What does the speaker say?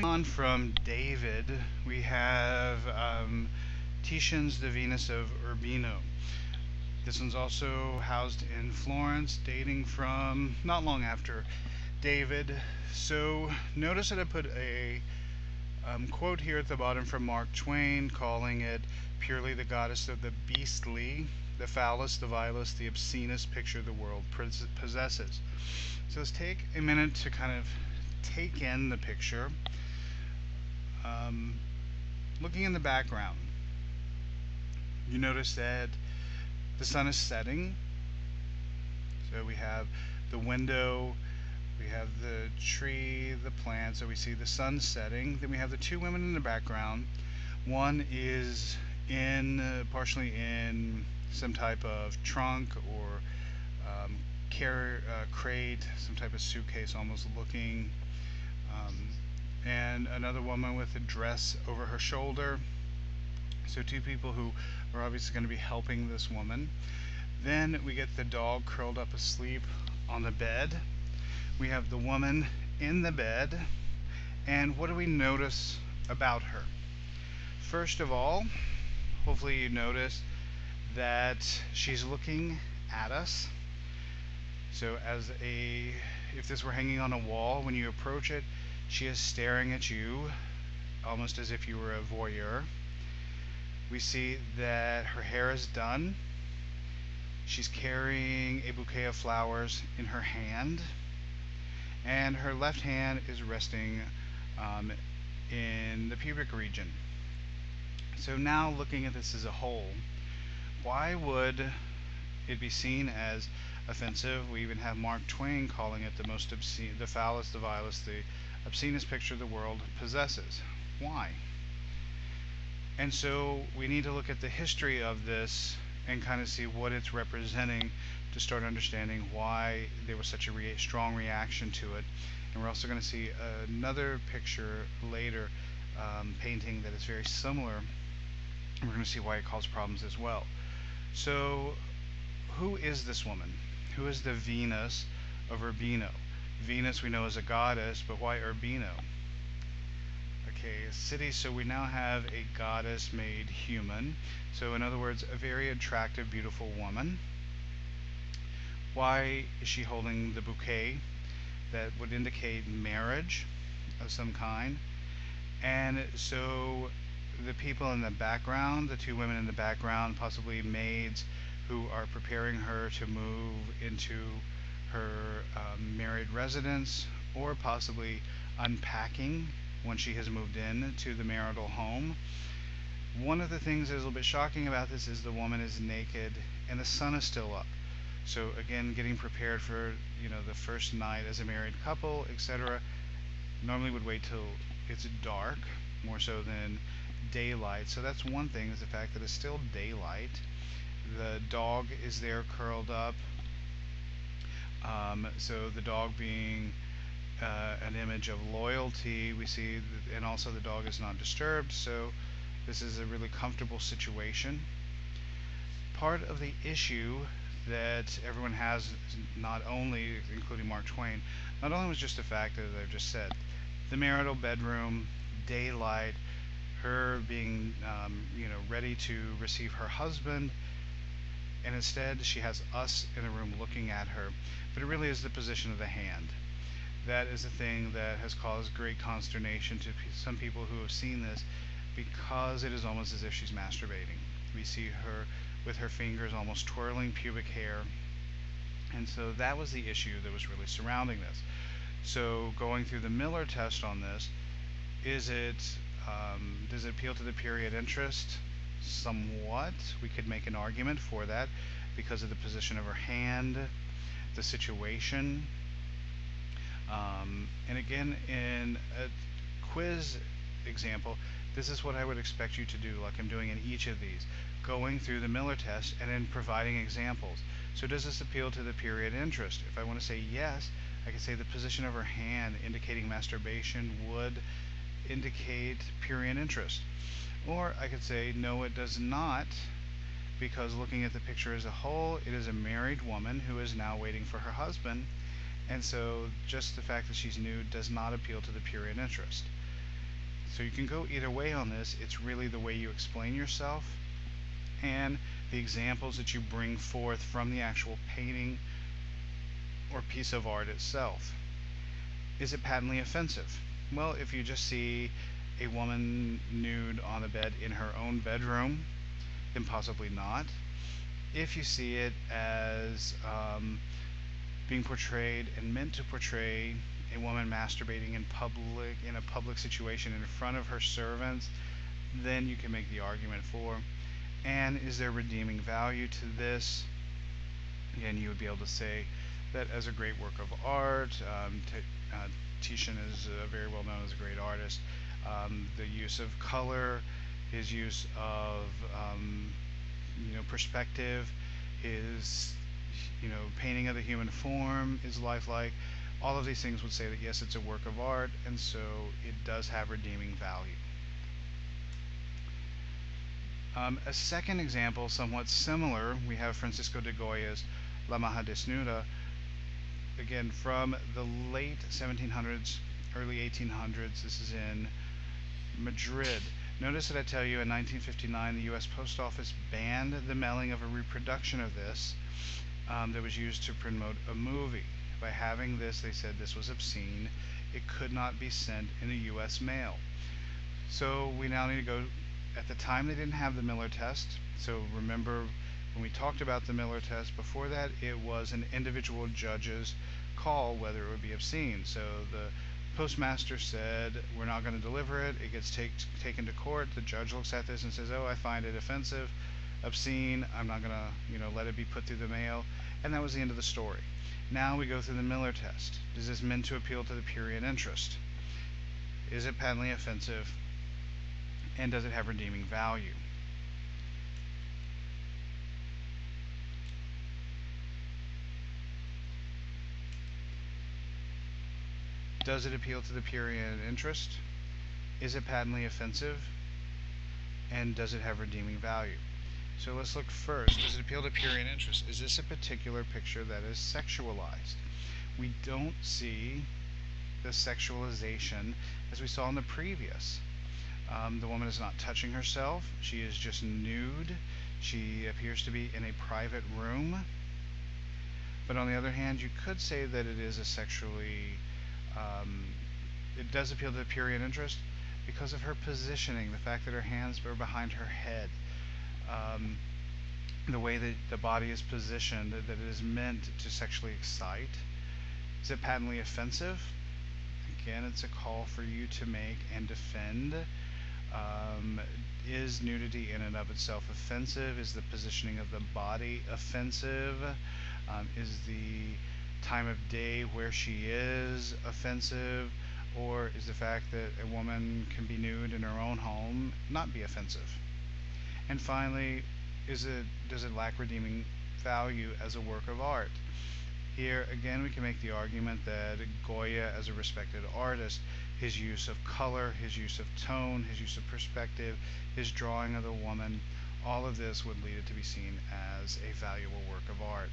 On from David, we have Titian's The Venus of Urbino. This one's also housed in Florence, dating from not long after David. So notice that I put a quote here at the bottom from Mark Twain, calling it purely the goddess of the beastly, the foulest, the vilest, the obscenest picture the world possesses. So let's take a minute to kind of take in the picture. Um, Looking in the background, you notice that the sun is setting. So we have the window, we have the tree, the plant, so we see the sun setting. Then we have the two women in the background. One is partially in some type of trunk or crate, some type of suitcase almost looking. And another woman with a dress over her shoulder. So two people who are obviously going to be helping this woman. Then we get the dog curled up asleep on the bed. We have the woman in the bed. And what do we notice about her? First of all, hopefully you notice that she's looking at us. So if this were hanging on a wall, when you approach it, she is staring at you almost as if you were a voyeur. We see that her hair is done. She's carrying a bouquet of flowers in her hand, and her left hand is resting in the pubic region. So now looking at this as a whole, why would it be seen as offensive? We even have Mark Twain calling it the most obscene, the foulest, the vilest, the obscenest picture the world possesses. Why? And so we need to look at the history of this and kind of see what it's representing to start understanding why there was such a strong reaction to it. And we're also going to see another picture later, painting that is very similar. And we're going to see why it caused problems as well. So who is this woman? Who is the Venus of Urbino? Venus we know is a goddess, but why Urbino? Okay, a city, so we now have a goddess made human. So in other words, a very attractive, beautiful woman. Why is she holding the bouquet? That would indicate marriage of some kind. And so the people in the background, the two women in the background, possibly maids who are preparing her to move into her married residence, or possibly unpacking when she has moved in to the marital home. One of the things that is a little bit shocking about this is the woman is naked and the sun is still up. So again, getting prepared for the first night as a married couple, etc. Normally would wait till it's dark, more so than daylight. So that's one thing, is the fact that it's still daylight. The dog is there curled up. So the dog being an image of loyalty, we see, and also the dog is not disturbed, so this is a really comfortable situation. Part of the issue that everyone has, not only, including Mark Twain, not only was just the fact that I've just said, the marital bedroom, daylight, her being ready to receive her husband, and instead she has us in the room looking at her. But it really is the position of the hand. That is a thing that has caused great consternation to some people who have seen this, because it is almost as if she's masturbating. We see her with her fingers almost twirling pubic hair, and so that was the issue that was really surrounding this. So going through the Miller test on this, does it appeal to the period interest? Somewhat. We could make an argument for that because of the position of her hand, the situation. And again, in a quiz example, this is what I would expect you to do, like I'm doing in each of these, going through the Miller test and then providing examples. So does this appeal to the period interest? If I want to say yes, I can say the position of her hand indicating masturbation would indicate period interest. Or I could say no, it does not, because looking at the picture as a whole, it is a married woman who is now waiting for her husband, and so just the fact that she's nude does not appeal to the period interest. So you can go either way on this. It's really the way you explain yourself and the examples that you bring forth from the actual painting or piece of art itself. Is it patently offensive? Well, if you just see a woman nude on a bed in her own bedroom, then possibly not. If you see it as being portrayed and meant to portray a woman masturbating in a public situation in front of her servants, then you can make the argument for. And is there redeeming value to this? Again, you would be able to say that as a great work of art. Titian is very well known as a great artist. The use of color, his use of perspective, his painting of the human form is lifelike. All of these things would say that yes, it's a work of art, and so it does have redeeming value. A second example, somewhat similar, we have Francisco de Goya's La Maja Desnuda, again from the late 1700s, early 1800s. This is in Madrid. Notice that I tell you in 1959 the U.S. Post Office banned the mailing of a reproduction of this that was used to promote a movie. By having this, they said this was obscene. It could not be sent in the U.S. mail. So we now need to go. At the time, they didn't have the Miller test. So remember, when we talked about the Miller test before that, it was an individual judge's call whether it would be obscene. So the postmaster said, we're not going to deliver it. It gets taken to court. The judge looks at this and says, oh, I find it offensive, obscene. I'm not going to let it be put through the mail. And that was the end of the story. Now we go through the Miller test. Does this mean to appeal to the prurient interest? Is it patently offensive? And does it have redeeming value? Does it appeal to the prurient interest? Is it patently offensive? And does it have redeeming value? So let's look first. Does it appeal to prurient interest? Is this a particular picture that is sexualized? We don't see the sexualization as we saw in the previous. The woman is not touching herself. She is just nude. She appears to be in a private room. But on the other hand, you could say that it is a sexually, it does appeal to the prurient interest because of her positioning, the fact that her hands are behind her head, the way that the body is positioned, that it is meant to sexually excite. Is it patently offensive? Again, it's a call for you to make and defend. Is nudity in and of itself offensive? Is the positioning of the body offensive? Is the time of day where she is offensive? Or is the fact that a woman can be nude in her own home not be offensive? And finally, does it lack redeeming value as a work of art? Here again we can make the argument that Goya, as a respected artist, his use of color, his use of tone, his use of perspective, his drawing of the woman, all of this would lead it to be seen as a valuable work of art.